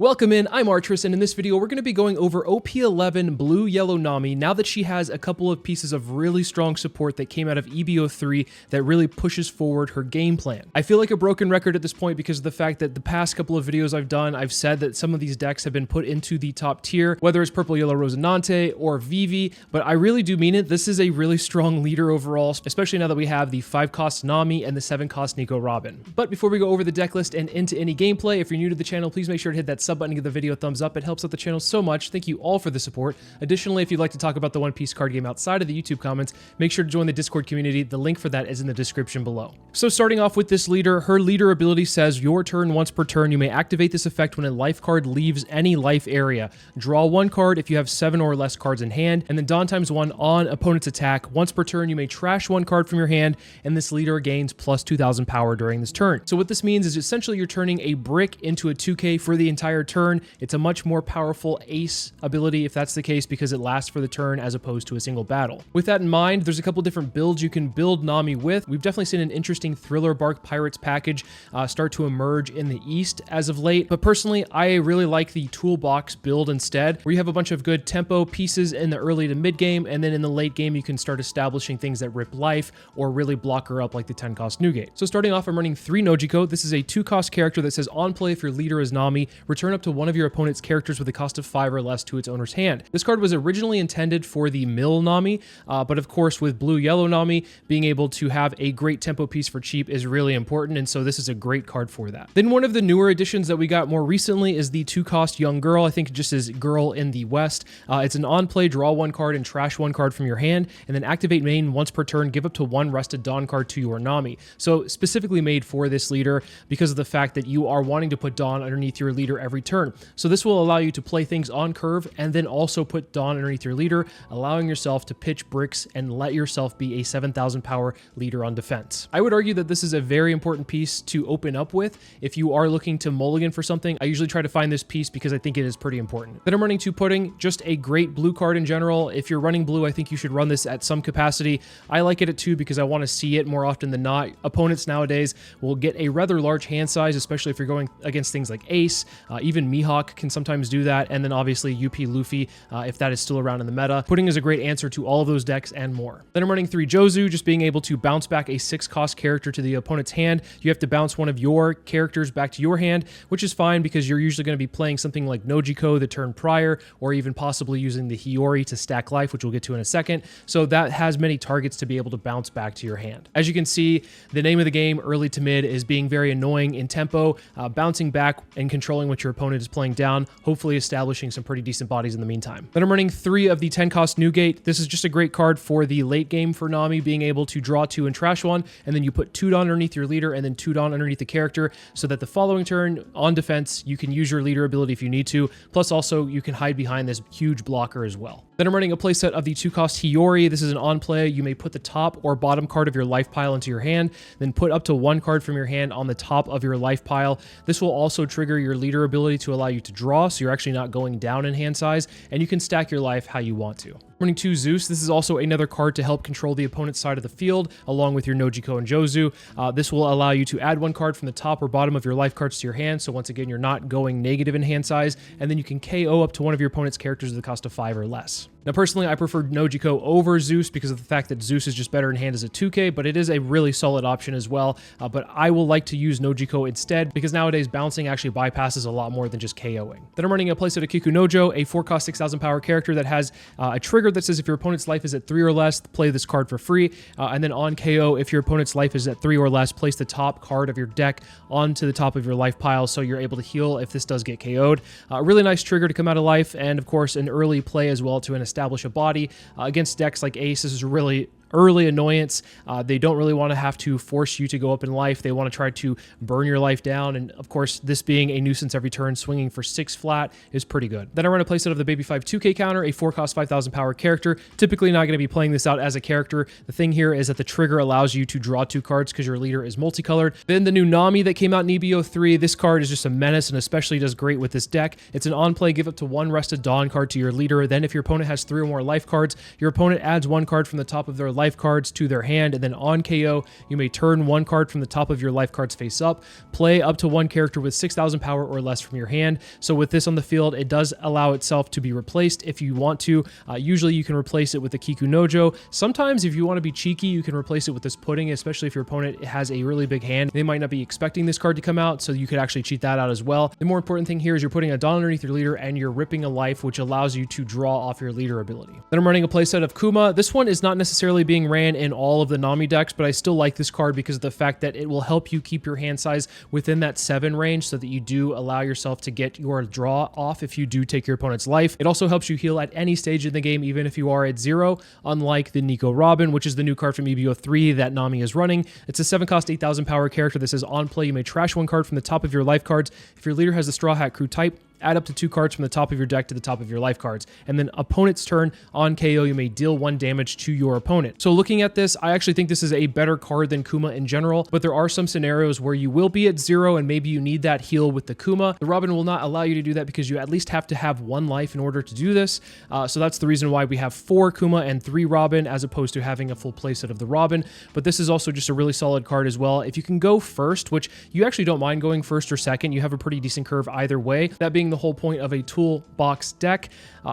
Welcome in, I'm Artress, and in this video we're going to be going over OP11 Blue Yellow Nami now that she has a couple of pieces of really strong support that came out of EB03 that really pushes forward her game plan. I feel like a broken record at this point because of the fact that the past couple of videos I've done, I've said that some of these decks have been put into the top tier, whether it's Purple Yellow Rosinante or Vivi, but I really do mean it. This is a really strong leader overall, especially now that we have the 5-cost Nami and the 7-cost Nico Robin. But before we go over the deck list and into any gameplay, if you're new to the channel, please make sure to hit that sub button and give the video a thumbs up. It helps out the channel so much. Thank you all for the support. Additionally, if you'd like to talk about the One Piece card game outside of the YouTube comments, make sure to join the Discord community. The link for that is in the description below. So starting off with this leader, her leader ability says your turn once per turn. You may activate this effect when a life card leaves any life area. Draw one card if you have 7 or less cards in hand, and then Dawn ×1 on opponent's attack. Once per turn, you may trash one card from your hand, and this leader gains plus 2,000 power during this turn. So what this means is essentially you're turning a brick into a 2K for the entire turn. It's a much more powerful ace ability if that's the case because it lasts for the turn as opposed to a single battle. With that in mind, there's a couple different builds you can build Nami with. We've definitely seen an interesting Thriller Bark Pirates package start to emerge in the East as of late, but personally, I really like the Toolbox build instead, where you have a bunch of good tempo pieces in the early to mid game, and then in the late game, you can start establishing things that rip life or really block her up like the 10-cost Nugate. So starting off, I'm running 3 Nojiko. This is a 2-cost character that says on play if your leader is Nami, return up to one of your opponent's characters with a cost of 5 or less to its owner's hand. This card was originally intended for the mill Nami, but of course with Blue Yellow Nami, being able to have a great tempo piece for cheap is really important, and so this is a great card for that. Then one of the newer additions that we got more recently is the 2-cost Young Girl. I think it just says Girl in the West. It's an on-play, draw one card and trash one card from your hand, and then activate main once per turn, give up to 1 rested Dawn card to your Nami. So specifically made for this leader because of the fact that you are wanting to put Dawn underneath your leader every turn. So this will allow you to play things on curve and then also put Dawn underneath your leader, allowing yourself to pitch bricks and let yourself be a 7,000 power leader on defense. I would argue that this is a very important piece to open up with if you are looking to mulligan for something. I usually try to find this piece because I think it is pretty important. Then I'm running 2 Pudding, just a great blue card in general. If you're running blue, I think you should run this at some capacity. I like it at 2 because I want to see it more often than not. Opponents nowadays will get a rather large hand size, especially if you're going against things like Ace. Even Mihawk can sometimes do that, and then obviously UP Luffy if that is still around in the meta. Pudding is a great answer to all of those decks and more. Then I'm running 3 Jozu, just being able to bounce back a 6-cost character to the opponent's hand. You have to bounce one of your characters back to your hand, which is fine because you're usually going to be playing something like Nojiko the turn prior, or even possibly using the Hiyori to stack life, which we'll get to in a second. So that has many targets to be able to bounce back to your hand. As you can see, the name of the game, early to mid, is being very annoying in tempo, bouncing back and controlling what your opponent is playing down, hopefully establishing some pretty decent bodies in the meantime. Then I'm running 3 of the 10-cost Nugate. This is just a great card for the late game for Nami, being able to draw 2 and trash 1, and then you put 2 Dawn underneath your leader and then 2 Dawn underneath the character so that the following turn on defense, you can use your leader ability if you need to, plus also you can hide behind this huge blocker as well. Then I'm running a playset of the 2-cost Hiyori. This is an on-play. You may put the top or bottom card of your life pile into your hand, then put up to 1 card from your hand on the top of your life pile. This will also trigger your leader ability to allow you to draw, so you're actually not going down in hand size, and you can stack your life how you want to. Running 2 Zeus. This is also another card to help control the opponent's side of the field, along with your Nojiko and Jozu. This will allow you to add 1 card from the top or bottom of your life cards to your hand, so once again, you're not going negative in hand size, and then you can KO up to one of your opponent's characters at the cost of 5 or less. Now, personally, I preferred Nojiko over Zeus because of the fact that Zeus is just better in hand as a 2K, but it is a really solid option as well. But I will like to use Nojiko instead because nowadays bouncing actually bypasses a lot more than just KOing. Then I'm running a playset of Kikunojo, a 4-cost 6,000 power character that has a trigger that says if your opponent's life is at 3 or less, play this card for free. And then on KO, if your opponent's life is at 3 or less, place the top card of your deck onto the top of your life pile so you're able to heal if this does get KO'd. A really nice trigger to come out of life, and of course an early play as well to establish a body. Against decks like Ace, this is really early annoyance. They don't really want to have to force you to go up in life. They want to try to burn your life down. And of course, this being a nuisance every turn, swinging for 6 flat is pretty good. Then I run a playset of the Baby 5 2K counter, a 4-cost 5,000 power character. Typically not going to be playing this out as a character. The thing here is that the trigger allows you to draw 2 cards because your leader is multicolored. Then the new Nami that came out in EB03, this card is just a menace and especially does great with this deck. It's an on-play, give up to 1 rested Dawn card to your leader. Then if your opponent has 3 or more life cards, your opponent adds 1 card from the top of their life life cards to their hand, and then on KO, you may turn one card from the top of your life cards face up, play up to one character with 6,000 power or less from your hand. So with this on the field, it does allow itself to be replaced if you want to. Usually you can replace it with the Kiku Nojo. Sometimes if you want to be cheeky, you can replace it with this pudding, especially if your opponent has a really big hand. They might not be expecting this card to come out, so you could actually cheat that out as well. The more important thing here is you're putting a Dawn underneath your leader and you're ripping a life, which allows you to draw off your leader ability. Then I'm running a playset of Kuma. This one is not necessarily being ran in all of the Nami decks, but I still like this card because of the fact that it will help you keep your hand size within that 7 range so that you do allow yourself to get your draw off if you do take your opponent's life. It also helps you heal at any stage in the game, even if you are at 0, unlike the Nico Robin, which is the new card from EB03 that Nami is running. It's a 7-cost 8,000 power character that says on play, you may trash one card from the top of your life cards. If your leader has the Straw Hat Crew type, add up to 2 cards from the top of your deck to the top of your life cards. And then opponent's turn, on KO, you may deal 1 damage to your opponent. So looking at this, I actually think this is a better card than Kuma in general, but there are some scenarios where you will be at 0 and maybe you need that heal with the Kuma. The Robin will not allow you to do that because you at least have to have 1 life in order to do this. So that's the reason why we have 4 Kuma and 3 Robin as opposed to having a full playset of the Robin. But this is also just a really solid card as well. If you can go first, which you actually don't mind going first or second, you have a pretty decent curve either way. That being the whole point of a toolbox deck.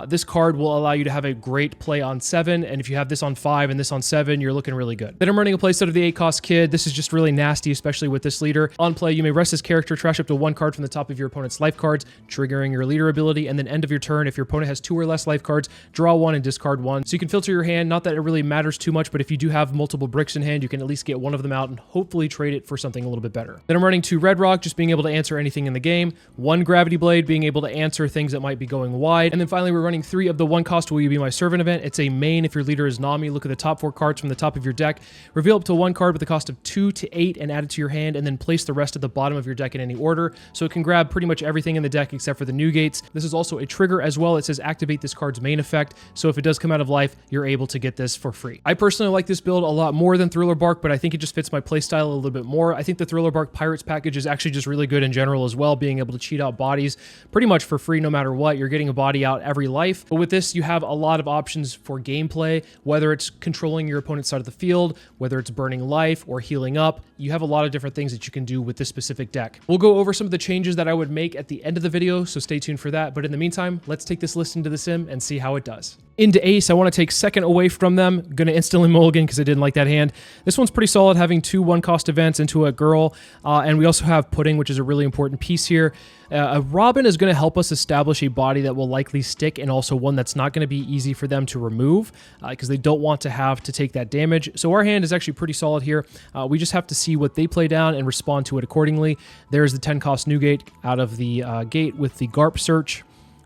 This card will allow you to have a great play on 7, and if you have this on 5 and this on 7, you're looking really good. Then I'm running a playset of the 8-cost Kid. This is just really nasty, especially with this leader. On play, you may rest this character, trash up to 1 card from the top of your opponent's life cards, triggering your leader ability, and then end of your turn, if your opponent has 2 or less life cards, draw 1 and discard 1. So you can filter your hand, not that it really matters too much, but if you do have multiple bricks in hand, you can at least get one of them out and hopefully trade it for something a little bit better. Then I'm running 2 Red Rock, just being able to answer anything in the game, 1 Gravity Blade, being able to answer things that might be going wide. And then finally, we're running 3 of the 1-cost Will You Be My Servant event. It's a main if your leader is Nami. Look at the top 4 cards from the top of your deck. Reveal up to 1 card with the cost of 2 to 8 and add it to your hand, and then place the rest at the bottom of your deck in any order. So it can grab pretty much everything in the deck except for the new gates. This is also a trigger as well. It says activate this card's main effect. So if it does come out of life, you're able to get this for free. I personally like this build a lot more than Thriller Bark, but I think it just fits my playstyle a little bit more. I think the Thriller Bark Pirates package is actually just really good in general as well, being able to cheat out bodies pretty much for free no matter what. You're getting a body out every life. But with this, you have a lot of options for gameplay, whether it's controlling your opponent's side of the field, whether it's burning life or healing up. You have a lot of different things that you can do with this specific deck. We'll go over some of the changes that I would make at the end of the video, so stay tuned for that. But in the meantime, let's take this list into the sim and see how it does. Into Ace, I want to take second away from them. I'm going to instantly mulligan because I didn't like that hand. This one's pretty solid, having 2 1-cost events into a girl. And we also have Pudding, which is a really important piece here. A Robin is going to help us establish a body that will likely stick, and also one that's not going to be easy for them to remove because they don't want to have to take that damage. So our hand is actually pretty solid here. We just have to see what they play down and respond to it accordingly. There's the 10-cost new gate out of the gate with the Garp search.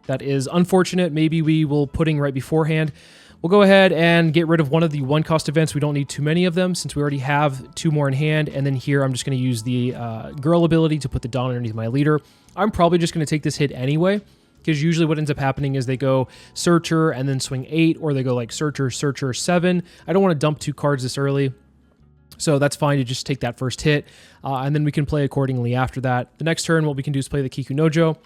That is unfortunate. Maybe we will Pudding right beforehand. We'll go ahead and get rid of one of the 1-cost events. We don't need too many of them since we already have 2 more in hand. And then here, I'm just going to use the girl ability to put the Dawn underneath my leader. I'm probably just going to take this hit anyway, because usually what ends up happening is they go Searcher and then swing 8, or they go like Searcher, Searcher, 7. I don't want to dump 2 cards this early, so that's fine to just take that first hit, and then we can play accordingly after that. The next turn, what we can do is play the Kiku Nojo,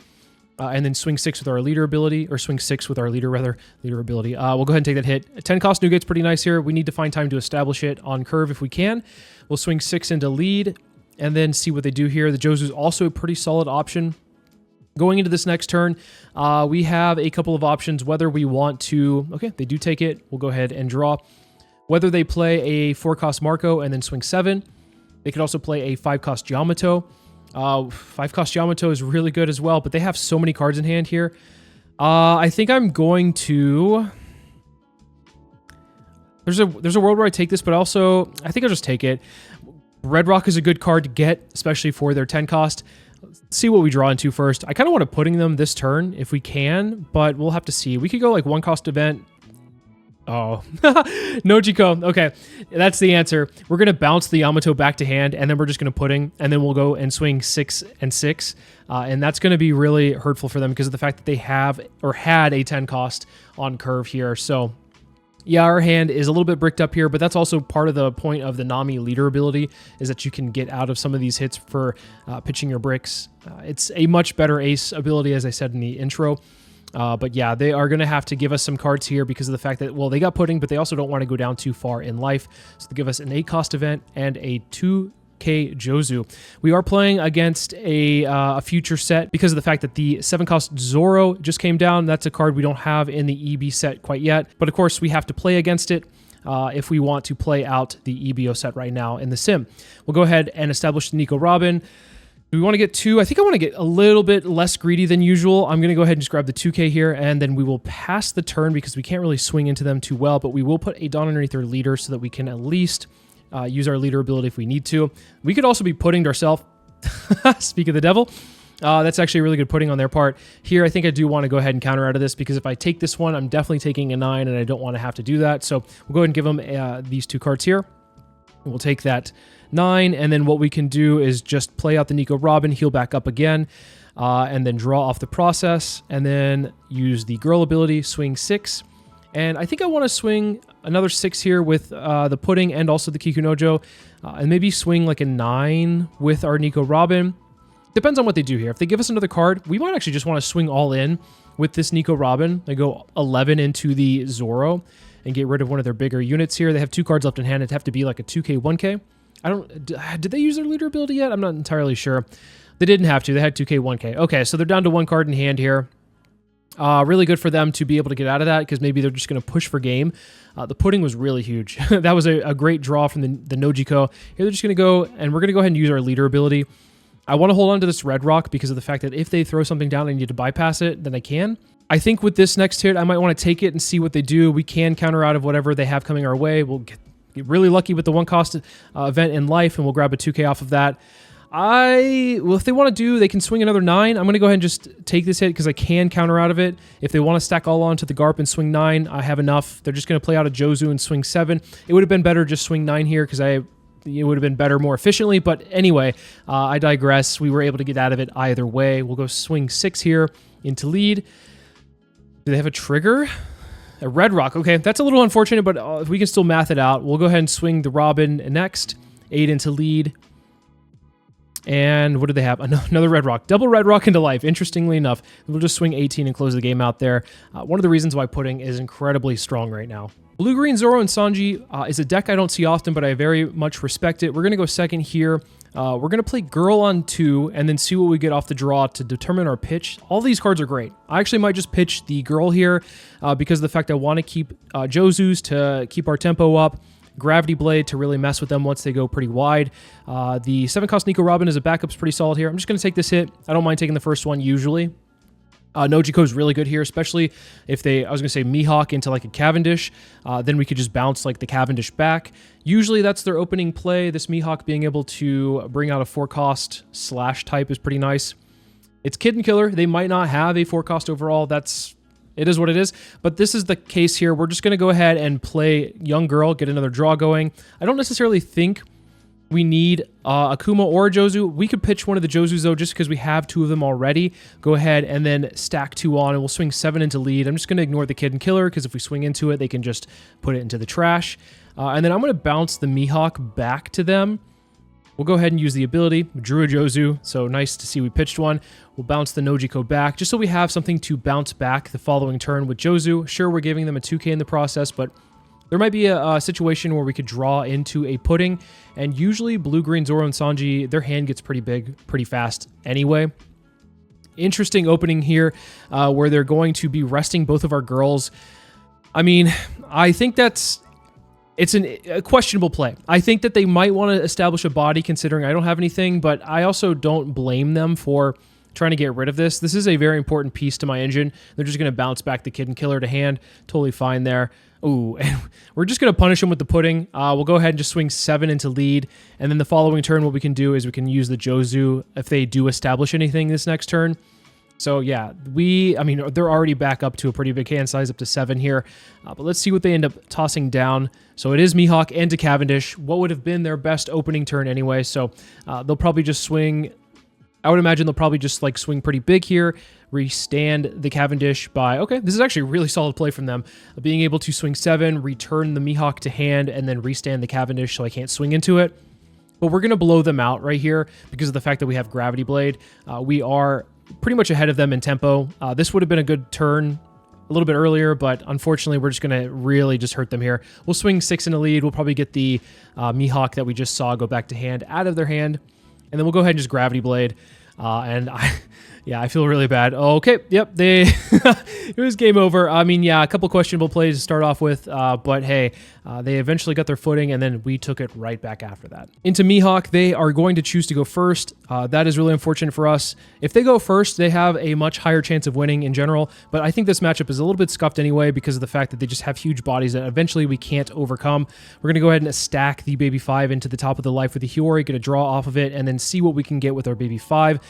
and then swing 6 with our leader ability, or swing 6 with our leader ability. We'll go ahead and take that hit. A 10-cost new gate's pretty nice here. We need to find time to establish it on curve if we can. We'll swing 6 into lead, and then see what they do here. The Jozu's also a pretty solid option. Going into this next turn, we have a couple of options, whether we want to... Okay, they do take it. We'll go ahead and draw. Whether they play a 4-cost Marco and then swing 7. They could also play a 5-cost Yamato. 5-cost Yamato is really good as well, but they have so many cards in hand here. I think I'm going to... There's a world where I take this, but also I think I'll just take it. Red Rock is a good card to get, especially for their 10-cost. Let's see what we draw into first. I kind of want to Pudding them this turn if we can, but we'll have to see. We could go like 1-cost event. Oh, no Jiko. Okay, that's the answer. We're going to bounce the Yamato back to hand, and then we're just going to Pudding, and then we'll go and swing 6 and 6. And that's going to be really hurtful for them because of the fact that they have or had a 10-cost on curve here. So yeah, our hand is a little bit bricked up here, but that's also part of the point of the Nami leader ability, is that you can get out of some of these hits for pitching your bricks. It's a much better ace ability, as I said in the intro. But yeah, they are going to have to give us some cards here because of the fact that, well, they got pudding, but they also don't want to go down too far in life. So they give us an 8-cost event and a 2K Jozu. We are playing against a future set because of the fact that the 7-cost Zoro just came down. That's a card we don't have in the EB set quite yet. But of course, we have to play against it if we want to play out the EBO set right now in the sim. We'll go ahead and establish the Nico Robin. Do we want to get 2? I think I want to get a little bit less greedy than usual. I'm going to go ahead and just grab the 2K here, and then we will pass the turn because we can't really swing into them too well, but we will put a Dawn underneath our leader so that we can at least use our leader ability if we need to. We could also be putting to ourselves. Speak of the devil. That's actually a really good putting on their part. Here, I think I do want to go ahead and counter out of this because if I take this one, I'm definitely taking a 9, and I don't want to have to do that. So we'll go ahead and give them these 2 cards here. We'll take that 9, and then what we can do is just play out the Nico Robin, heal back up again, and then draw off the process, and then use the girl ability, swing 6. And I think I want to swing another 6 here with the pudding and also the Kikunojo, and maybe swing like a 9 with our Nico Robin. Depends on what they do here. If they give us another card, we might actually just want to swing all in with this Nico Robin. They go 11 into the Zoro and get rid of one of their bigger units here. They have 2 cards left in hand. It'd have to be like a 2K, 1K. Did they use their leader ability yet? I'm not entirely sure. They didn't have to. They had 2K, 1K. Okay, so they're down to 1 card in hand here. Really good for them to be able to get out of that because maybe they're just going to push for game. The pudding was really huge. That was a great draw from the Nojiko. Here they're just going to go, and we're going to go ahead and use our leader ability. I want to hold on to this red rock because of the fact that if they throw something down and I need to bypass it, then I can. I think with this next hit, I might want to take it and see what they do. We can counter out of whatever they have coming our way. We'll get really lucky with the 1-cost event in life, and we'll grab a 2K off of that. Well, if they want to do, they can swing another 9. I'm going to go ahead and just take this hit because I can counter out of it. If they want to stack all onto the Garp and swing 9, I have enough. They're just going to play out a Jozu and swing 7. It would have been better just swing 9 here because it would have been better more efficiently. But anyway, I digress. We were able to get out of it either way. We'll go swing 6 here into lead. Do they have a trigger? A red rock. Okay, that's a little unfortunate, but we can still math it out. We'll go ahead and swing the Robin next. 8 into lead. And what do they have? Another red rock. Double red rock into life, interestingly enough. We'll just swing 18 and close the game out there. One of the reasons why pudding is incredibly strong right now. Blue-Green Zoro and Sanji is a deck I don't see often, but I very much respect it. We're going to go second here. We're going to play Girl on 2 and then see what we get off the draw to determine our pitch. All these cards are great. I actually might just pitch the Girl here because of the fact I want to keep Jozus to keep our tempo up. Gravity Blade to really mess with them once they go pretty wide. The 7-cost Nico Robin as a backup's pretty solid here. I'm just going to take this hit. I don't mind taking the first one usually. Nojiko is really good here, especially if I was going to say Mihawk into like a Cavendish. Then we could just bounce like the Cavendish back. Usually that's their opening play. This Mihawk being able to bring out a 4-cost slash type is pretty nice. It's Kid and Killer. They might not have a 4-cost overall. It is what it is, but this is the case here. We're just going to go ahead and play Young Girl, get another draw going. I don't necessarily think we need Akuma or a Jozu. We could pitch one of the Jozus, though, just because we have 2 of them already. Go ahead and then stack 2 on, and we'll swing 7 into lead. I'm just going to ignore the Kid and Killer, because if we swing into it, they can just put it into the trash. And then I'm going to bounce the Mihawk back to them. We'll go ahead and use the ability. We drew a Jozu, so nice to see we pitched one. We'll bounce the Nojiko back, just so we have something to bounce back the following turn with Jozu. Sure, we're giving them a 2K in the process, but there might be a situation where we could draw into a pudding, and usually Blue-Green Zoro and Sanji, their hand gets pretty big pretty fast anyway. Interesting opening here where they're going to be resting both of our girls. I mean, I think it's a questionable play. I think that they might want to establish a body considering I don't have anything, but I also don't blame them for trying to get rid of this. This is a very important piece to my engine. They're just going to bounce back the Kid and Killer to hand. Totally fine there. Ooh, and we're just going to punish them with the pudding. We'll go ahead and just swing 7 into lead, and then the following turn what we can do is we can use the Jozu if they do establish anything this next turn. So yeah, they're already back up to a pretty big hand size, up to 7 here. But let's see what they end up tossing down. So it is Mihawk and to Cavendish. What would have been their best opening turn anyway? So they'll probably just swing. I would imagine they'll probably just like swing pretty big here, restand the Cavendish by, okay, this is actually a really solid play from them. Being able to swing 7, return the Mihawk to hand, and then restand the Cavendish so I can't swing into it. But we're going to blow them out right here because of the fact that we have Gravity Blade. We are pretty much ahead of them in tempo. This would have been a good turn a little bit earlier, but unfortunately we're just going to really just hurt them here. We'll swing 6 in the lead. We'll probably get the Mihawk that we just saw go back to hand out of their hand, and then we'll go ahead and just Gravity Blade. Yeah, I feel really bad. Okay, yep, it was game over. I mean, yeah, a couple questionable plays to start off with, but hey, they eventually got their footing, and then we took it right back after that. Into Mihawk, they are going to choose to go first. That is really unfortunate for us. If they go first, they have a much higher chance of winning in general, but I think this matchup is a little bit scuffed anyway because of the fact that they just have huge bodies that eventually we can't overcome. We're going to go ahead and stack the Baby 5 into the top of the life with the Hiyori, going to draw off of it, and then see what we can get with our Baby 5.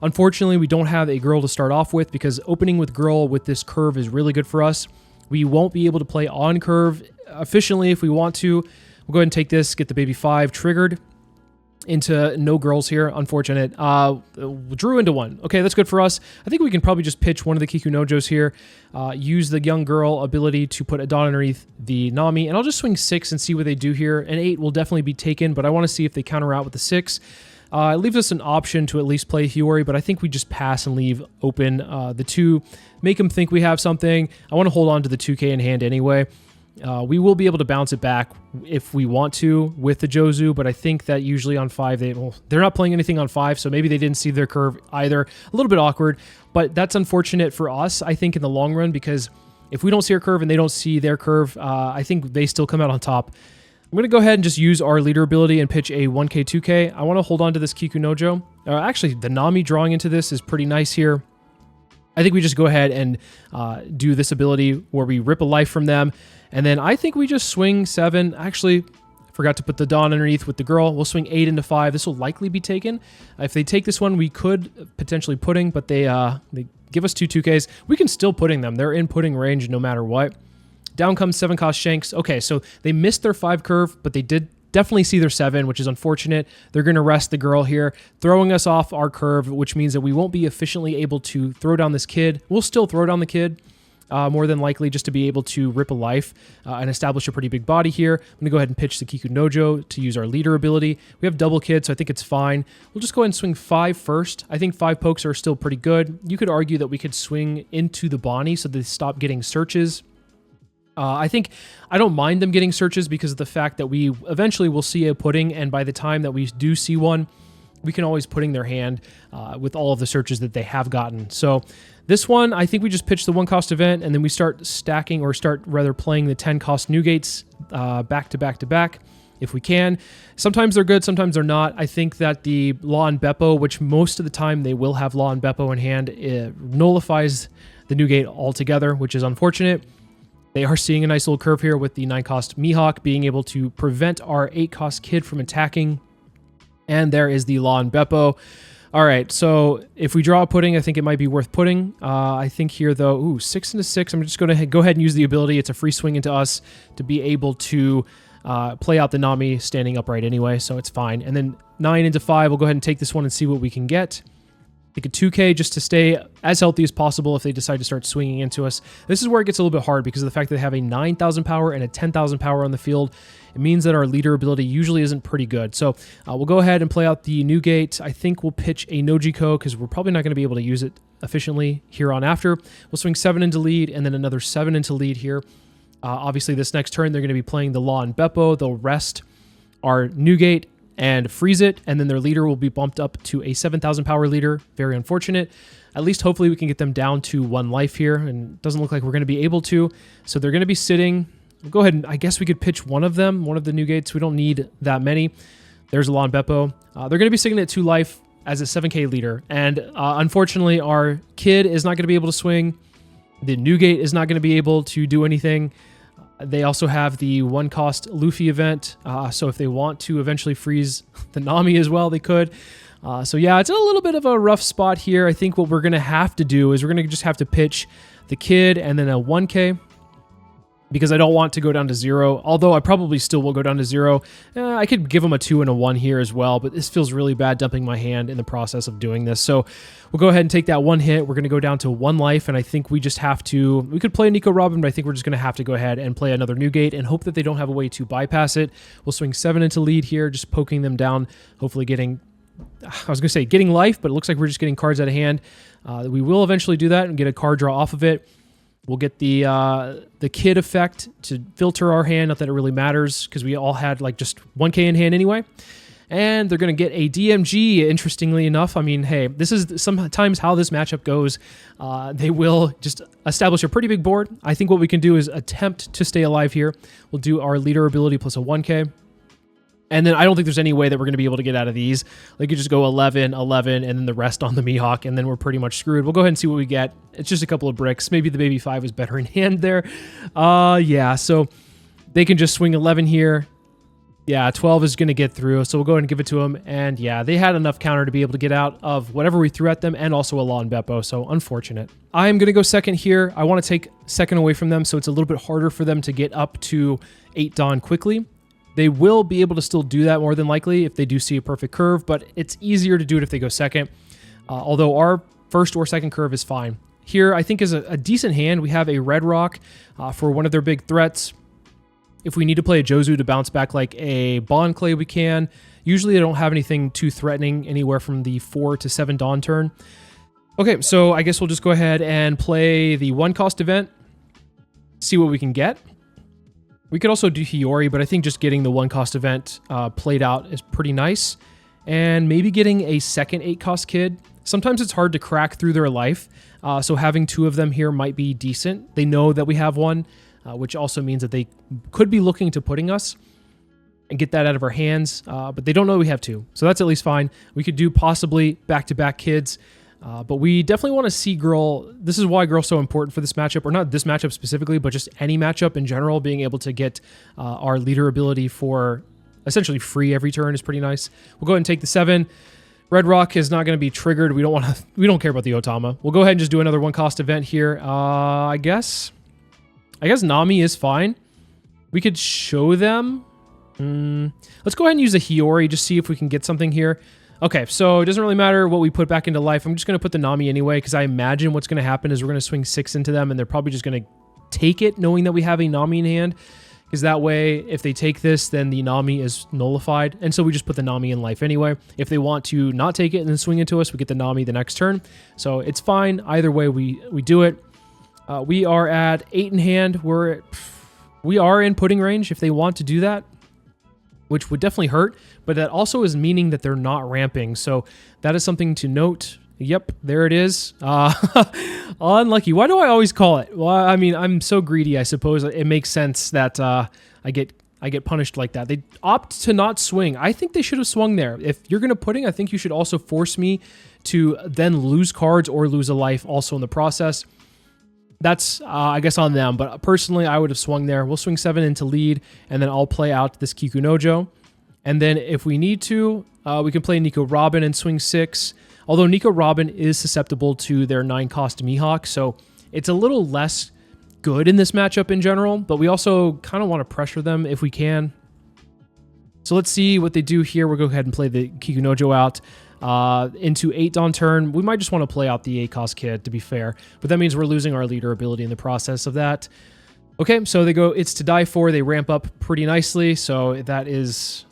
Unfortunately, we don't have a girl to start off with because opening with girl with this curve is really good for us. We won't be able to play on curve efficiently if we want to. We'll go ahead and take this, get the Baby 5 triggered into no girls here. Unfortunate. Drew into 1. Okay, that's good for us. I think we can probably just pitch one of the Kikunojos here. Use the young girl ability to put a dot underneath the Nami, and I'll just swing 6 and see what they do here. An 8 will definitely be taken, but I want to see if they counter out with the 6. It leaves us an option to at least play Hiyori, but I think we just pass and leave open the 2, make them think we have something. I want to hold on to the 2K in hand anyway. We will be able to bounce it back if we want to with the Jozu, but I think that usually on 5, they're not playing anything on 5, so maybe they didn't see their curve either. A little bit awkward, but that's unfortunate for us, I think, in the long run, because if we don't see our curve and they don't see their curve, I think they still come out on top. I'm going to go ahead and just use our leader ability and pitch a 1K, 2K. I want to hold on to this Kikunojo. Actually, the Nami drawing into this is pretty nice here. I think we just go ahead and do this ability where we rip a life from them. And then I think we just swing 7. Actually, forgot to put the Dawn underneath with the girl. We'll swing 8 into 5. This will likely be taken. If they take this one, we could potentially pudding, but they give us 2 2Ks. We can still pudding them. They're in pudding range no matter what. Down comes 7 cost Shanks. Okay, so they missed their 5 curve, but they did definitely see their 7, which is unfortunate. They're going to rest the girl here, throwing us off our curve, which means that we won't be efficiently able to throw down this kid. We'll still throw down the kid, more than likely, just to be able to rip a life and establish a pretty big body here. I'm going to go ahead and pitch the Kikunojo to use our leader ability. We have double kid, so I think it's fine. We'll just go ahead and swing 5 first. I think 5 pokes are still pretty good. You could argue that we could swing into the Bonnie so they stop getting searches. I think I don't mind them getting searches because of the fact that we eventually will see a pudding, and by the time that we do see one, we can always pudding their hand with all of the searches that they have gotten. So this one, I think we just pitch the 1 cost event, and then we start stacking, or start rather playing the 10 cost new gates back to back to back if we can. Sometimes they're good, sometimes they're not. I think that the Law and Beppo, which most of the time they will have Law and Beppo in hand, it nullifies the new gate altogether, which is unfortunate. They are seeing a nice little curve here with the 9 cost Mihawk being able to prevent our 8 cost kid from attacking. And there is the Law and Beppo. All right, so if we draw a pudding, I think it might be worth putting. I think here, though, 6 into 6. I'm just going to go ahead and use the ability. It's a free swing into us to be able to play out the Nami standing upright anyway, so it's fine. And then 9 into 5, we'll go ahead and take this one and see what we can get. Take a 2K just to stay as healthy as possible if they decide to start swinging into us. This is where it gets a little bit hard because of the fact that they have a 9,000 power and a 10,000 power on the field. It means that our leader ability usually isn't pretty good. So we'll go ahead and play out the new gate. I think we'll pitch a Nojiko because we're probably not going to be able to use it efficiently here on after. We'll swing 7 into lead and then another 7 into lead here. Obviously, this next turn, they're going to be playing the Law and Beppo. They'll rest our new gate and freeze it, and then their leader will be bumped up to a 7,000 power leader. Very unfortunate. At least hopefully we can get them down to 1 life here, and it doesn't look like we're going to be able to. So they're going to be sitting. We'll go ahead and I guess we could pitch one of them, one of the new gates. We don't need that many. There's a Law and Beppo. They're going to be sitting at 2 life as a 7K leader, and unfortunately our kid is not going to be able to swing. The new gate is not going to be able to do anything. They also have the 1 cost Luffy event, so if they want to eventually freeze the Nami as well, they could. So yeah, it's a little bit of a rough spot here. I think what we're going to have to do is we're going to just have to pitch the kid and then a 1K, because I don't want to go down to 0, although I probably still will go down to 0. I could give them a 2 and a 1 here as well, but this feels really bad dumping my hand in the process of doing this. So we'll go ahead and take that 1 hit. We're going to go down to 1 life, and I think we just have to... We could play Nico Robin, but I think we're just going to have to go ahead and play another new gate and hope that they don't have a way to bypass it. We'll swing 7 into lead here, just poking them down, hopefully getting I was going to say getting life, but it looks like we're just getting cards out of hand. We will eventually do that and get a card draw off of it. We'll get the kid effect to filter our hand. Not that it really matters because we all had like just 1K in hand anyway. And they're going to get a DMG, interestingly enough. I mean, hey, this is sometimes how this matchup goes. They will just establish a pretty big board. I think what we can do is attempt to stay alive here. We'll do our leader ability plus a 1K. And then I don't think there's any way that we're going to be able to get out of these. Like you just go 11, 11, and then the rest on the Mihawk, and then we're pretty much screwed. We'll go ahead and see what we get. It's just a couple of bricks. Maybe the baby 5 is better in hand there. Yeah, so they can just swing 11 here. Yeah, 12 is going to get through, so we'll go ahead and give it to them. And yeah, they had enough counter to be able to get out of whatever we threw at them, and also a Law and Beppo, so unfortunate. I'm going to go second here. I want to take second away from them, so it's a little bit harder for them to get up to 8 Dawn quickly. They will be able to still do that more than likely if they do see a perfect curve, but it's easier to do it if they go second, although our first or second curve is fine. Here, I think is a decent hand. We have a Red Rock for one of their big threats. If we need to play a Jozu to bounce back like a Bond Clay, we can. Usually they don't have anything too threatening anywhere from the 4 to 7 Dawn turn. Okay, so I guess we'll just go ahead and play the 1-cost event, see what we can get. We could also do Hiyori, but I think just getting the 1-cost event played out is pretty nice. And maybe getting a second 8-cost kid. Sometimes it's hard to crack through their life, so having 2 of them here might be decent. They know that we have one, which also means that they could be looking to putting us and get that out of our hands, but they don't know we have 2. So that's at least fine. We could do possibly back-to-back kids. But we definitely want to see Girl. This is why Girl's so important for this matchup, or not this matchup specifically, but just any matchup in general. Being able to get our leader ability for essentially free every turn is pretty nice. We'll go ahead and take the 7. Red Rock is not going to be triggered. We don't care about the Otama. We'll go ahead and just do another 1-cost event here. I guess Nami is fine. We could show them. Let's go ahead and use a Hiyori, just see if we can get something here. Okay, so it doesn't really matter what we put back into life. I'm just going to put the Nami anyway, because I imagine what's going to happen is we're going to swing 6 into them, and they're probably just going to take it, knowing that we have a Nami in hand. Because that way, if they take this, then the Nami is nullified. And so we just put the Nami in life anyway. If they want to not take it and then swing into us, we get the Nami the next turn. So it's fine. Either way, we do it. We are at 8 in hand. We are in putting range if they want to do that, which would definitely hurt, but that also is meaning that they're not ramping. So that is something to note. Yep, there it is. Unlucky. Why do I always call it? Well, I mean, I'm so greedy, I suppose. It makes sense that I get punished like that. They opt to not swing. I think they should have swung there. If you're going to putting, I think you should also force me to then lose cards or lose a life also in the process. That's, I guess, on them. But personally, I would have swung there. We'll swing 7 into lead, and then I'll play out this Kikunojo. And then if we need to, we can play Nico Robin and swing 6. Although Nico Robin is susceptible to their 9-cost Mihawk, so it's a little less good in this matchup in general, but we also kind of want to pressure them if we can. So let's see what they do here. We'll go ahead and play the Kikunojo out into 8 on turn. We might just want to play out the 8-cost kid, to be fair, but that means we're losing our leader ability in the process of that. Okay, so they go, it's to die for. They ramp up pretty nicely, so that is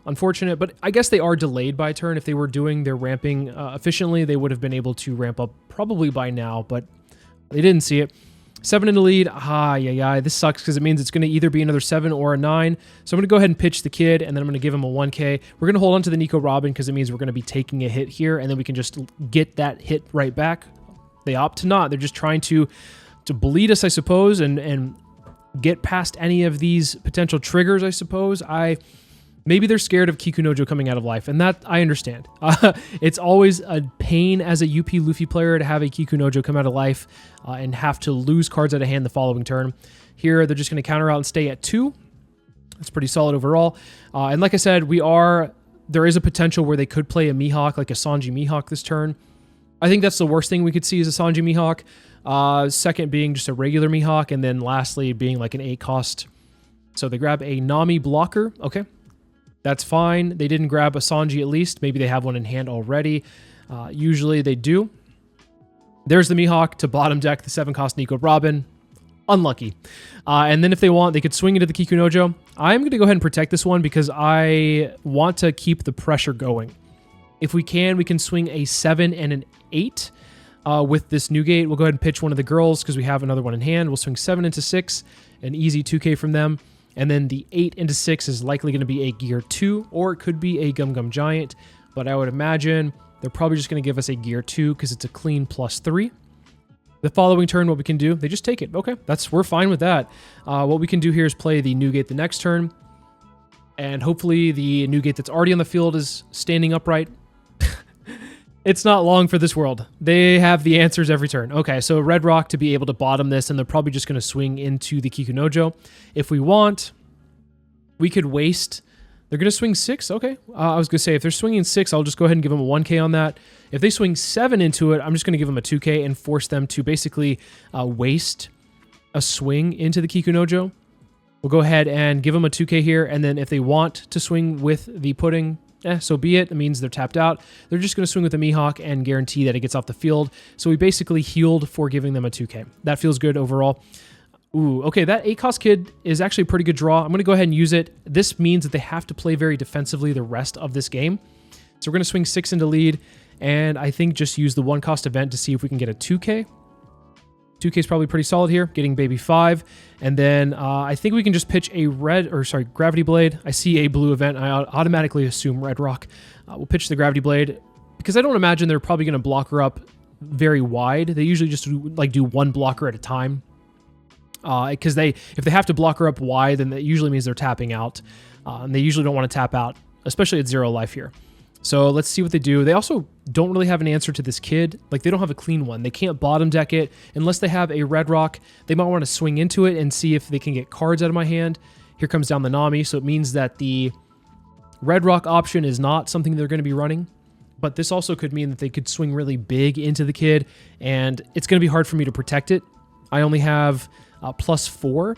unfortunate, but I guess they are delayed by a turn. If they were doing their ramping efficiently, they would have been able to ramp up probably by now, but they didn't see it. 7 in the lead. This sucks because it means it's going to either be another 7 or a 9. So I'm going to go ahead and pitch the kid, and then I'm going to give him a 1K. We're going to hold on to the Nico Robin because it means we're going to be taking a hit here, and then we can just get that hit right back. They opt to not. They're just trying to bleed us, I suppose, and get past any of these potential triggers, I suppose. Maybe they're scared of Kikunojo coming out of life, and that I understand. It's always a pain as a UP Luffy player to have a Kikunojo come out of life and have to lose cards out of hand the following turn. Here, they're just going to counter out and stay at 2. That's pretty solid overall. And like I said, there is a potential where they could play a Mihawk, like a Sanji Mihawk this turn. I think that's the worst thing we could see is a Sanji Mihawk. Second being just a regular Mihawk, and then lastly being like an 8-cost. So they grab a Nami blocker. Okay, that's fine. They didn't grab a Sanji at least. Maybe they have one in hand already. Usually they do. There's the Mihawk to bottom deck the 7-cost Nico Robin. Unlucky. And then if they want, they could swing into the Kikunojo. I'm going to go ahead and protect this one because I want to keep the pressure going. If we can swing a 7 and an 8 with this new gate. We'll go ahead and pitch one of the girls because we have another one in hand. We'll swing 7 into 6, an easy 2K from them. And then the 8 into 6 is likely going to be a Gear 2, or it could be a Gum Gum Giant. But I would imagine they're probably just going to give us a Gear 2 because it's a clean +3. The following turn, what we can do, they just take it. Okay, we're fine with that. What we can do here is play the new gate the next turn. And hopefully the new gate that's already on the field is standing upright. It's not long for this world. They have the answers every turn. Okay, so Red Rock to be able to bottom this, and they're probably just going to swing into the Kikunojo. If we want, we could waste. They're going to swing 6? Okay. I was going to say, if they're swinging 6, I'll just go ahead and give them a 1K on that. If they swing 7 into it, I'm just going to give them a 2K and force them to basically waste a swing into the Kikunojo. We'll go ahead and give them a 2K here, and then if they want to swing with the pudding, so be it. It means they're tapped out. They're just going to swing with the Mihawk and guarantee that it gets off the field. So we basically healed for giving them a 2K. That feels good overall. Ooh, okay, that 8-cost kid is actually a pretty good draw. I'm going to go ahead and use it. This means that they have to play very defensively the rest of this game. So we're going to swing 6 into lead, and I think just use the 1-cost event to see if we can get a 2K. 2K is probably pretty solid here, getting baby 5. And then I think we can just pitch a Gravity Blade. I see a blue event. I automatically assume Red Rock. We'll pitch the Gravity Blade because I don't imagine they're probably going to block her up very wide. They usually just do one blocker at a time. Because if they have to block her up wide, then that usually means they're tapping out. And they usually don't want to tap out, especially at 0 life here. So let's see what they do. They also don't really have an answer to this kid. Like, they don't have a clean one. They can't bottom deck it unless they have a Red Rock. They might want to swing into it and see if they can get cards out of my hand. Here comes down the Nami, so it means that the Red Rock option is not something they're going to be running. But this also could mean that they could swing really big into the kid, and it's going to be hard for me to protect it. I only have +4.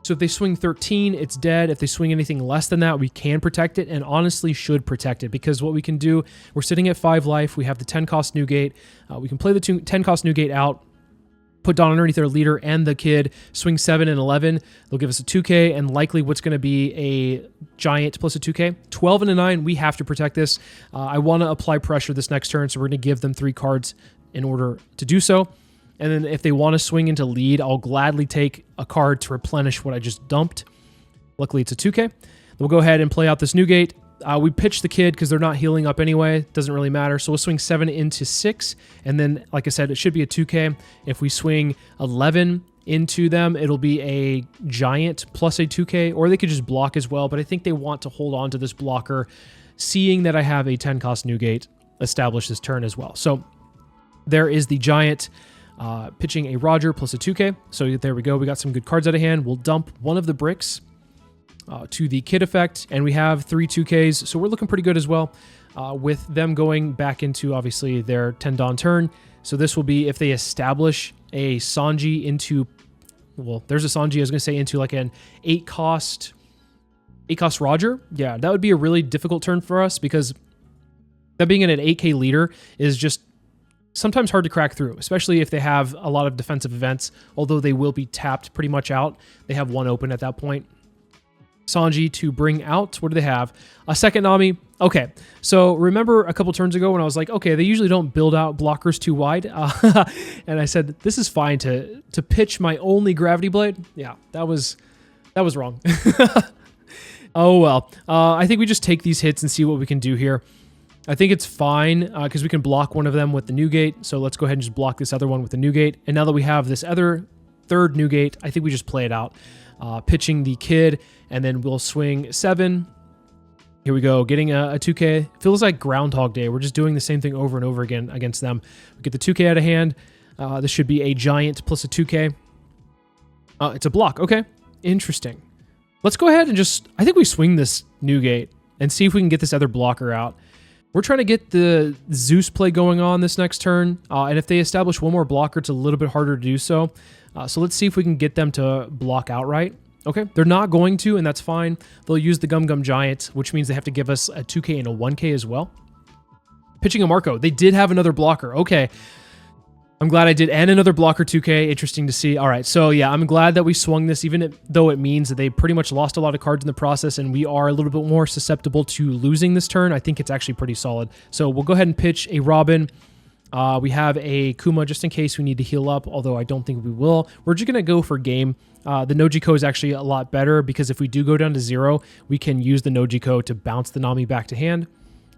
So if they swing 13, it's dead. If they swing anything less than that, we can protect it, and honestly should protect it, because what we can do, we're sitting at 5 life. We have the 10-cost new gate. We can play the 10-cost new gate out, put down underneath their leader and the kid, swing 7 and 11. They'll give us a 2K, and likely what's going to be a giant plus a 2K. 12 and a 9, we have to protect this. I want to apply pressure this next turn, so we're going to give them 3 cards in order to do so. And then if they want to swing into lead, I'll gladly take a card to replenish what I just dumped. Luckily, it's a 2K. We'll go ahead and play out this new gate. We pitch the kid because they're not healing up anyway. Doesn't really matter. So we'll swing 7 into 6. And then, like I said, it should be a 2K. If we swing 11 into them, it'll be a giant plus a 2K. Or they could just block as well. But I think they want to hold on to this blocker, seeing that I have a 10-cost new gate established this turn as well. So there is the giant... pitching a Roger plus a 2K. So there we go. We got some good cards out of hand. We'll dump one of the bricks to the kid effect, and we have 3 2Ks. So we're looking pretty good as well with them going back into, obviously, their Tendon turn. So this will be if they establish a Sanji into, well, there's a Sanji, I was going to say, into like an 8-cost Roger. Yeah, that would be a really difficult turn for us, because that being in an 8K leader is just sometimes hard to crack through, especially if they have a lot of defensive events, although they will be tapped pretty much out. They have 1 open at that point. Sanji to bring out, what do they have? A second Nami. Okay, so remember a couple turns ago when I was like, okay, they usually don't build out blockers too wide. And I said, this is fine to pitch my only Gravity Blade. Yeah, that was wrong. Oh, well. I think we just take these hits and see what we can do here. I think it's fine because we can block one of them with the new gate. So let's go ahead and just block this other one with the new gate. And now that we have this other third new gate, I think we just play it out. Pitching the kid, and then we'll swing 7. Here we go, getting a 2K. Feels like Groundhog Day. We're just doing the same thing over and over again against them. We get the 2K out of hand. This should be a giant plus a 2K. It's a block. Okay, interesting. Let's go ahead and just, I think we swing this new gate and see if we can get this other blocker out. We're trying to get the Zeus play going on this next turn, and if they establish one more blocker, it's a little bit harder to do so. So let's see if we can get them to block outright. Okay, they're not going to, and that's fine. They'll use the Gum Gum Giant, which means they have to give us a 2K and a 1K as well. Pitching a Marco. They did have another blocker. Okay. I'm glad I did. And another blocker 2K. Interesting to see. All right. So yeah, I'm glad that we swung this, even though it means that they pretty much lost a lot of cards in the process and we are a little bit more susceptible to losing this turn. I think it's actually pretty solid. So we'll go ahead and pitch a Robin. We have a Kuma just in case we need to heal up, although I don't think we will. We're just going to go for game. The Nojiko is actually a lot better because if we do go down to 0, we can use the Nojiko to bounce the Nami back to hand.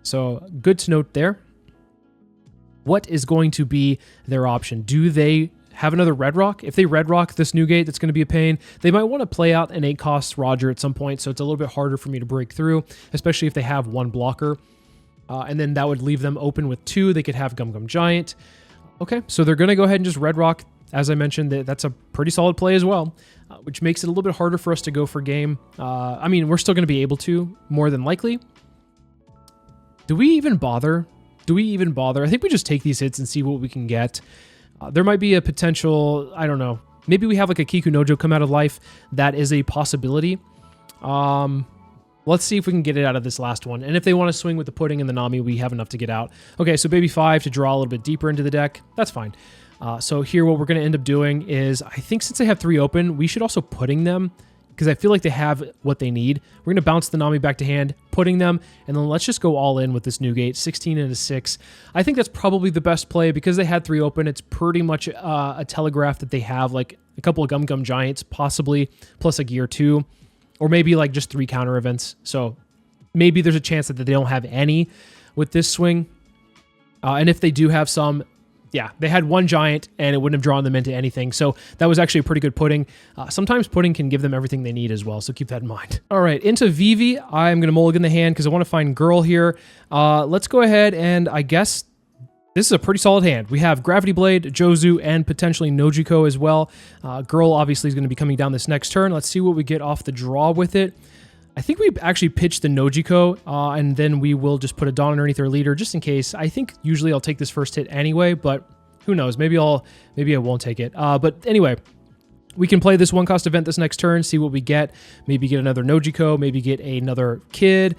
So good to note there. What is going to be their option? Do they have another Red Rock? If they Red Rock this new gate, that's going to be a pain. They might want to play out an 8-cost Roger at some point, so it's a little bit harder for me to break through, especially if they have one blocker. And then that would leave them open with 2. They could have Gum Gum Giant. Okay, so they're going to go ahead and just Red Rock. As I mentioned, that's a pretty solid play as well, which makes it a little bit harder for us to go for game. I mean, we're still going to be able to, more than likely. Do we even bother? I think we just take these hits and see what we can get. There might be a potential, I don't know. Maybe we have like a Kiku Nojo come out of life. That is a possibility. Let's see if we can get it out of this last one. And if they want to swing with the Pudding and the Nami, we have enough to get out. Okay, so Baby 5 to draw a little bit deeper into the deck. That's fine. So here what we're going to end up doing is, I think since they have 3 open, we should also Pudding them, because I feel like they have what they need. We're going to bounce the Nami back to hand, Pudding them, and then let's just go all in with this new gate, 16 and a 6. I think that's probably the best play because they had 3 open. It's pretty much a telegraph that they have like a couple of Gum Gum Giants, possibly, plus a Gear 2, or maybe like just 3 counter events. So maybe there's a chance that they don't have any with this swing. And if they do have some, yeah, they had 1 giant and it wouldn't have drawn them into anything. So that was actually a pretty good Pudding. Sometimes Pudding can give them everything they need as well. So keep that in mind. All right, into Vivi. I'm going to mulligan the hand because I want to find Girl here. Let's go ahead and I guess this is a pretty solid hand. We have Gravity Blade, Jozu, and potentially Nojiko as well. Girl obviously is going to be coming down this next turn. Let's see what we get off the draw with it. I think we actually pitched the Nojiko, and then we will just put a Dawn underneath our leader just in case. I think usually I'll take this first hit anyway, but who knows? Maybe I won't take it. But anyway, we can play this 1-cost event this next turn, see what we get. Maybe get another Nojiko, maybe get another Kid.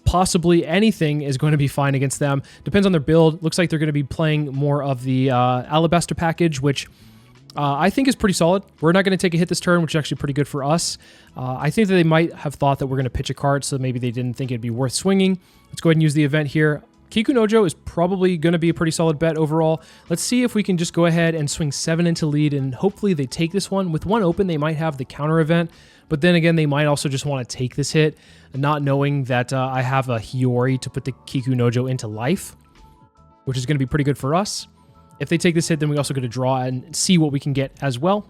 Possibly anything is going to be fine against them. Depends on their build. Looks like they're going to be playing more of the Alabaster package, which I think is pretty solid. We're not going to take a hit this turn, which is actually pretty good for us. I think that they might have thought that we're going to pitch a card, so maybe they didn't think it'd be worth swinging. Let's go ahead and use the event here. Kiku Nojo is probably going to be a pretty solid bet overall. Let's see if we can just go ahead and swing 7 into lead, and hopefully they take this one. With 1 open, they might have the counter event, but then again, they might also just want to take this hit, not knowing that I have a Hiyori to put the Kiku Nojo into life, which is going to be pretty good for us. If they take this hit, then we also get to draw and see what we can get as well.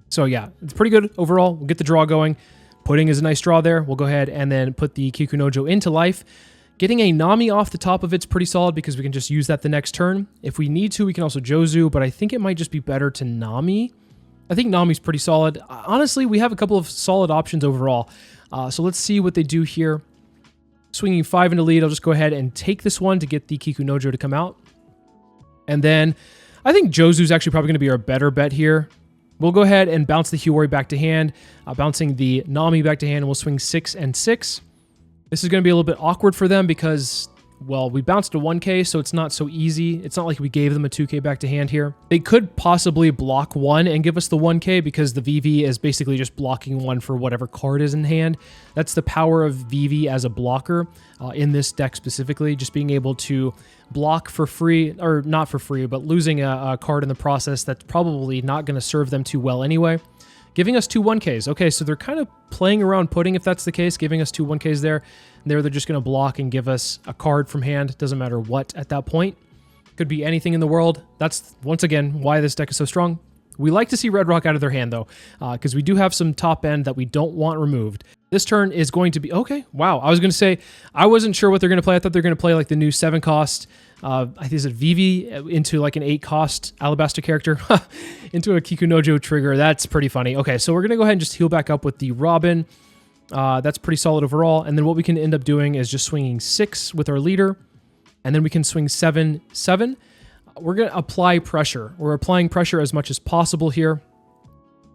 So yeah, it's pretty good overall. We'll get the draw going. Pudding is a nice draw there. We'll go ahead and then put the Kiku Nojo into life. Getting a Nami off the top of it's pretty solid because we can just use that the next turn. If we need to, we can also Jozu, but I think it might just be better to Nami. I think Nami's pretty solid. Honestly, we have a couple of solid options overall. So let's see what they do here. Swinging 5 into lead, I'll just go ahead and take this one to get the Kiku Nojo to come out. And then I think Jozu's actually probably going to be our better bet here. We'll go ahead and bounce the Hiyori back to hand, bouncing the Nami back to hand, and we'll swing 6 and 6. This is going to be a little bit awkward for them because, well, we bounced a 1K, so it's not so easy. It's not like we gave them a 2K back to hand here. They could possibly block 1 and give us the 1K because the Vivi is basically just blocking 1 for whatever card is in hand. That's the power of Vivi as a blocker in this deck specifically, just being able to block for free, or not for free, but losing a card in the process that's probably not going to serve them too well anyway. Giving us 2 1Ks. Okay, so they're kind of playing around Pudding if that's the case, giving us 2 1Ks there. And they're just going to block and give us a card from hand. Doesn't matter what at that point. Could be anything in the world. That's, once again, why this deck is so strong. We like to see Red Rock out of their hand, though, because we do have some top end that we don't want removed. This turn is going to be... Okay, wow. I was going to say, I wasn't sure what they're going to play. I thought they were going to play like the new 7-cost... I think is it Vivi into like an 8-cost Alabaster character into a Kiku Nojo trigger. That's pretty funny. Okay, so we're going to go ahead and just heal back up with the Robin. That's pretty solid overall. And then what we can end up doing is just swinging 6 with our leader. And then we can swing 7, 7. We're going to apply pressure. We're applying pressure as much as possible here.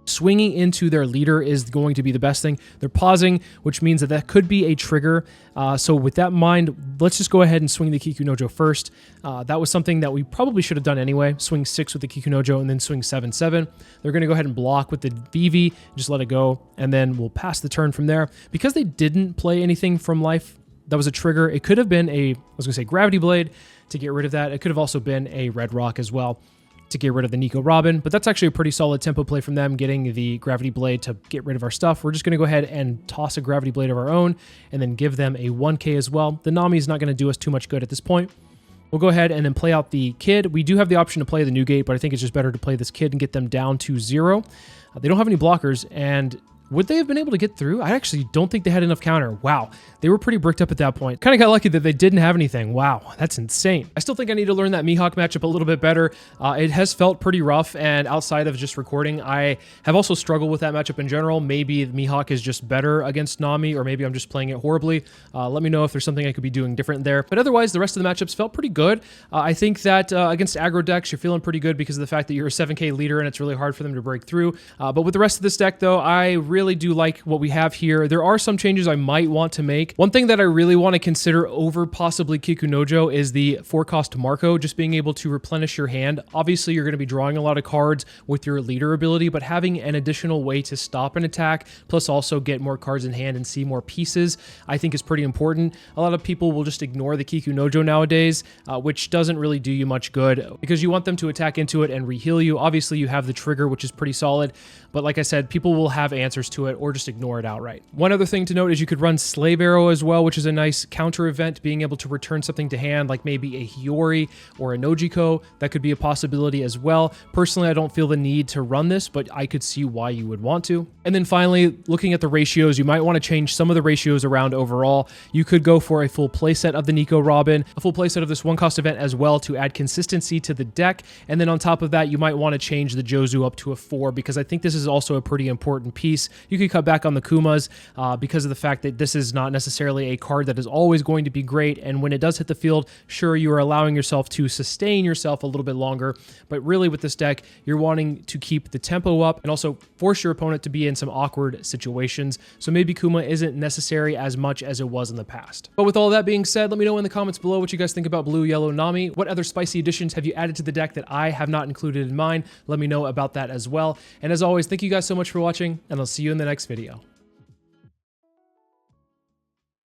swinging into their leader is going to be the best thing. They're pausing, which means that could be a trigger. So with that in mind, let's just go ahead and swing the Kikunojo first. That was something that we probably should have done anyway. Swing 6 with the Kikunojo and then swing 7-7. They're going to go ahead and block with the Vivi, just let it go, and then we'll pass the turn from there. Because they didn't play anything from life, that was a trigger. It could have been I was going to say Gravity Blade to get rid of that. It could have also been a Red Rock as well to get rid of the Nico Robin, but that's actually a pretty solid tempo play from them, getting the Gravity Blade to get rid of our stuff. We're just going to go ahead and toss a Gravity Blade of our own and then give them a 1k as well. The Nami is not going to do us too much good at this point. We'll go ahead and then play out the Kid. We do have the option to play the Newgate, but I think it's just better to play this Kid and get them down to 0. They don't have any blockers, and would they have been able to get through? I actually don't think they had enough counter. Wow. They were pretty bricked up at that point. Kind of got lucky that they didn't have anything. Wow. That's insane. I still think I need to learn that Mihawk matchup a little bit better. It has felt pretty rough, and outside of just recording, I have also struggled with that matchup in general. Maybe Mihawk is just better against Nami, or maybe I'm just playing it horribly. Let me know if there's something I could be doing different there. But otherwise, the rest of the matchups felt pretty good. I think that against aggro decks, you're feeling pretty good because of the fact that you're a 7k leader and it's really hard for them to break through. But with the rest of this deck, though, I really do like what we have here. There are some changes I might want to make. One thing that I really want to consider over possibly Kikunojo is the 4-cost Marco, just being able to replenish your hand. Obviously, you're going to be drawing a lot of cards with your leader ability, but having an additional way to stop an attack, plus also get more cards in hand and see more pieces, I think is pretty important. A lot of people will just ignore the Kikunojo nowadays, which doesn't really do you much good because you want them to attack into it and re-heal you. Obviously, you have the trigger, which is pretty solid, but like I said, people will have answers to it or just ignore it outright. One other thing to note is you could run Slave Arrow as well, which is a nice counter event, being able to return something to hand, like maybe a Hiyori or a Nojiko. That could be a possibility as well. Personally, I don't feel the need to run this, but I could see why you would want to. And then finally, looking at the ratios, you might want to change some of the ratios around overall. You could go for a full playset of the Nico Robin, a full playset of this 1-cost event as well to add consistency to the deck. And then on top of that, you might want to change the Jozu up to a 4 because I think this is also a pretty important piece. You could cut back on the Kumas because of the fact that this is not necessarily a card that is always going to be great, and when it does hit the field, sure, you are allowing yourself to sustain yourself a little bit longer, but really with this deck, you're wanting to keep the tempo up and also force your opponent to be in some awkward situations, so maybe Kuma isn't necessary as much as it was in the past. But with all that being said, let me know in the comments below what you guys think about Blue Yellow Nami. What other spicy additions have you added to the deck that I have not included in mine? Let me know about that as well, and as always, thank you guys so much for watching, and I'll see you in the next video.